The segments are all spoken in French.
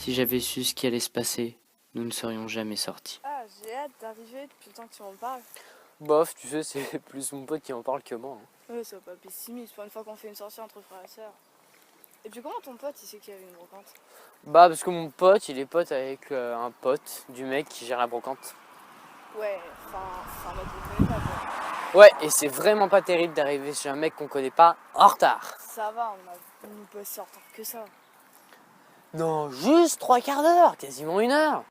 Si j'avais su ce qui allait se passer, nous ne serions jamais sortis. Ah, j'ai hâte d'arriver depuis le temps que tu en parles. Bof, tu sais, c'est plus mon pote qui en parle que moi. Ouais, sois pas pessimiste, pour une fois qu'on fait une sortie entre frères et sœurs. Et puis comment ton pote, il sait qu'il y avait une brocante? Bah, parce que mon pote, il est pote avec un pote du mec qui gère la brocante. Ouais, enfin, c'est un mec qu'on connaît pas, quoi. Ouais, et c'est vraiment pas terrible d'arriver chez un mec qu'on connaît pas en retard. Ça va, on n'est pas si en retard que ça. Non, juste 3/4 d'heure, quasiment 1 heure.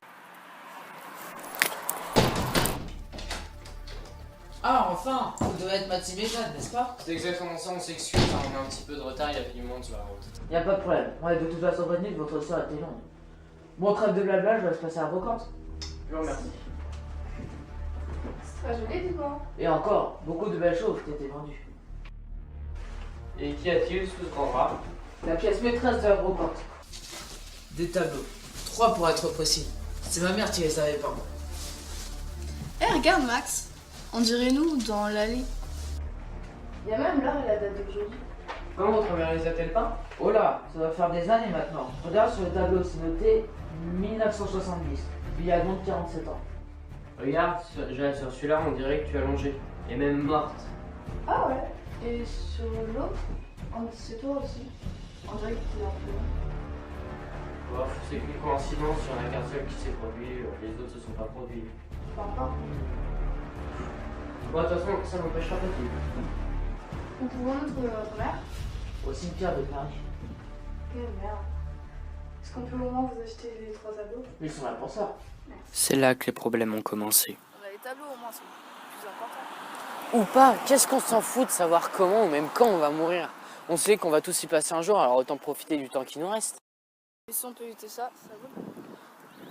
Ah, enfin, vous devez être Mathis Méjade, n'est-ce pas? C'est exactement ça, on s'excuse, on a un petit peu de retard, il y avait du monde sur la route. Y a pas de problème. Ouais, de toute façon, prévenu que votre soeur était longue. Bon, trêve de blabla, je vais se passer à la brocante. Je vous remercie. C'est très joli, du coup. Et encore, beaucoup de belles choses qui étaient vendues. Et qu'y a-t-il sous ce grand drap? La pièce maîtresse de la brocante. Des tableaux. 3 pour être précis. C'est ma mère qui les avait peints. Eh, regarde, Max. On dirait nous, dans l'allée. Il y a même l'heure et la date d'aujourd'hui. Comment votre mère les a-t-elle peints? Oh là, ça va faire des années maintenant. Regarde sur le tableau, c'est noté 1970. Il y a donc 47 ans. Regarde, sur celui-là, on dirait que tu as longé. Et même morte. Ah ouais. Et sur l'autre, c'est toi aussi. On dirait que t'es un peu... Bof, c'est qu'une coïncidence, il y en a qu'un seul qui s'est produit, les autres se sont pas produits. Pas encore. Bon, de toute façon, ça n'empêchera pas tout. Nous pouvons nous trouver votre mère? Au cimetière de Paris. Quelle merde. Est-ce qu'on peut au moins vous acheter les 3 tableaux? Ils sont là pour ça. C'est là que les problèmes ont commencé. Les tableaux au moins sont plus importants. Ou pas, qu'est-ce qu'on s'en fout de savoir comment ou même quand on va mourir? On sait qu'on va tous y passer un jour, alors autant profiter du temps qui nous reste. Et si on peut éviter ça, ça vaut.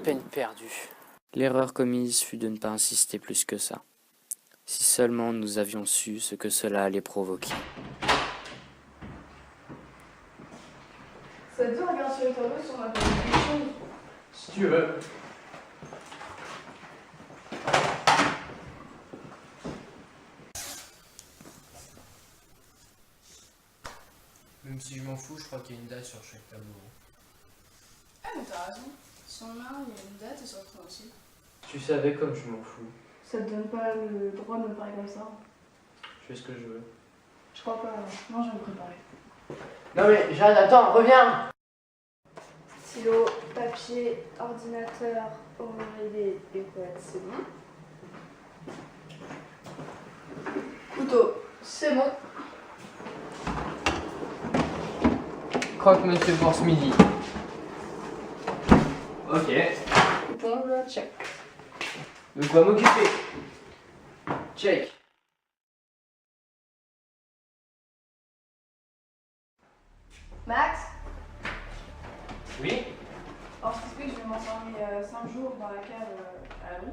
Peine perdue. L'erreur commise fut de ne pas insister plus que ça. Si seulement nous avions su ce que cela allait provoquer. Ça te dit, regarde sur les tableaux si on a pas quelque chose. Si tu veux. Même si je m'en fous, je crois qu'il y a une date sur chaque tableau. Ah mais t'as raison. Sur le main, il y a une date et sur le tien aussi. Tu savais comme je m'en fous. Ça te donne pas le droit de me parler comme ça? Je fais ce que je veux. Je crois pas. Non, je vais me préparer. Non mais, Jeanne, attends, reviens! Stylo, papier, ordinateur, oreiller et boîte, c'est bon. Couteau, c'est bon. Croque-monsieur pour ce midi. Ok. Éponge, check. De quoi m'occuper? Check. Max? Oui? Alors, je t'explique, je vais m'enfermer 5 jours dans la cave à l'abri.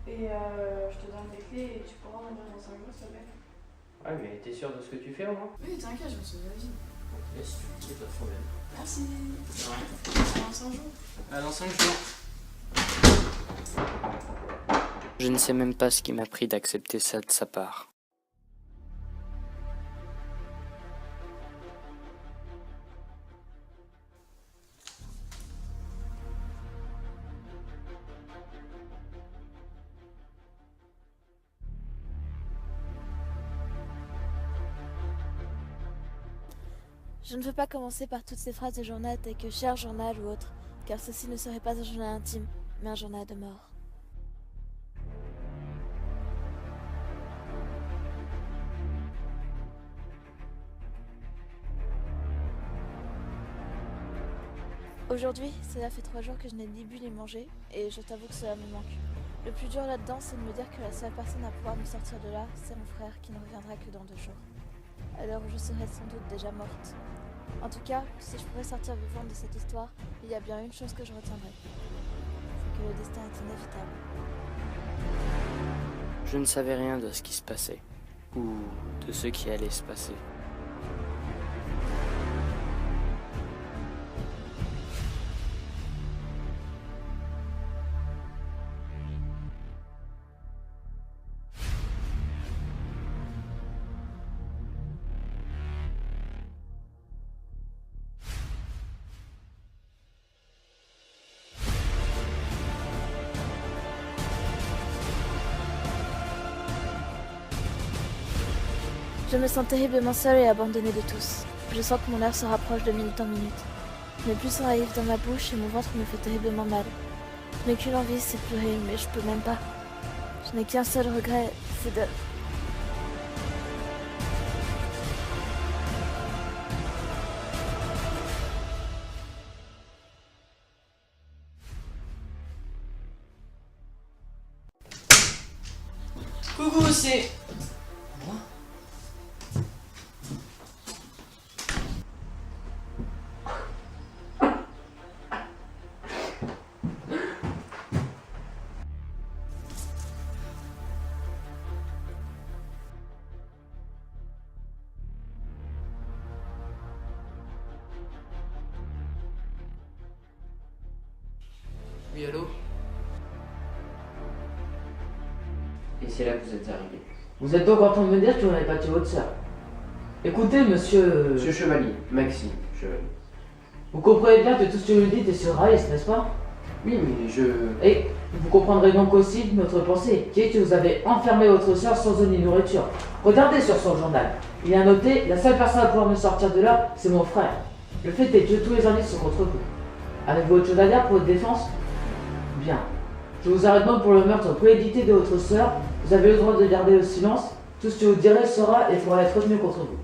Et je te donne les clés et tu pourras revenir dans 5 jours, s'il te plaît. Ouais, mais t'es sûr de ce que tu fais au moins? Oui, t'inquiète, je me sauve la vie. Yes, tu dis, pas de problème. Merci. Ouais. Dans 5 jours. Dans 5 jours. Je ne sais même pas ce qui m'a pris d'accepter ça de sa part. Je ne veux pas commencer par toutes ces phrases de journal telles que cher journal ou autre, car ceci ne serait pas un journal intime, mais un journal de mort. Aujourd'hui, cela fait 3 jours que je n'ai ni bu ni mangé, et je t'avoue que cela me manque. Le plus dur là-dedans, c'est de me dire que la seule personne à pouvoir me sortir de là, c'est mon frère qui ne reviendra que dans 2 jours. À l'heure où je serai sans doute déjà morte. En tout cas, si je pourrais sortir vivante de cette histoire, il y a bien une chose que je retiendrai. C'est que le destin est inévitable. Je ne savais rien de ce qui se passait, ou de ce qui allait se passer. Je me sens terriblement seule et abandonnée de tous. Je sens que mon heure se rapproche de minute en minute. Ne plus s'enrayer dans ma bouche et mon ventre me fait terriblement mal. Je n'ai qu'une envie, c'est pleurer, mais je peux même pas. Je n'ai qu'un seul regret, c'est de... Coucou, c'est... Moi? Oui, allô? Et c'est là que vous êtes arrivé. Vous êtes donc en train de me dire que vous n'avez pas tué votre sœur. Écoutez, monsieur... Monsieur Chevalier, Maxime Chevalier. Vous comprenez bien que tout ce que vous dites est sur rails, n'est-ce pas? Oui, mais je... Et vous comprendrez donc aussi notre pensée, qui est que vous avez enfermé votre sœur sans eau ni nourriture. Regardez sur son journal. Il y a noté, la seule personne à pouvoir me sortir de là, c'est mon frère. Le fait est que tous les indices sont contre vous. Avez-vous autre chose à dire pour votre défense? Bien. Je vous arrête donc pour le meurtre préédité de votre sœur. Vous avez le droit de garder le silence. Tout ce que vous direz sera et pourra être retenu contre vous.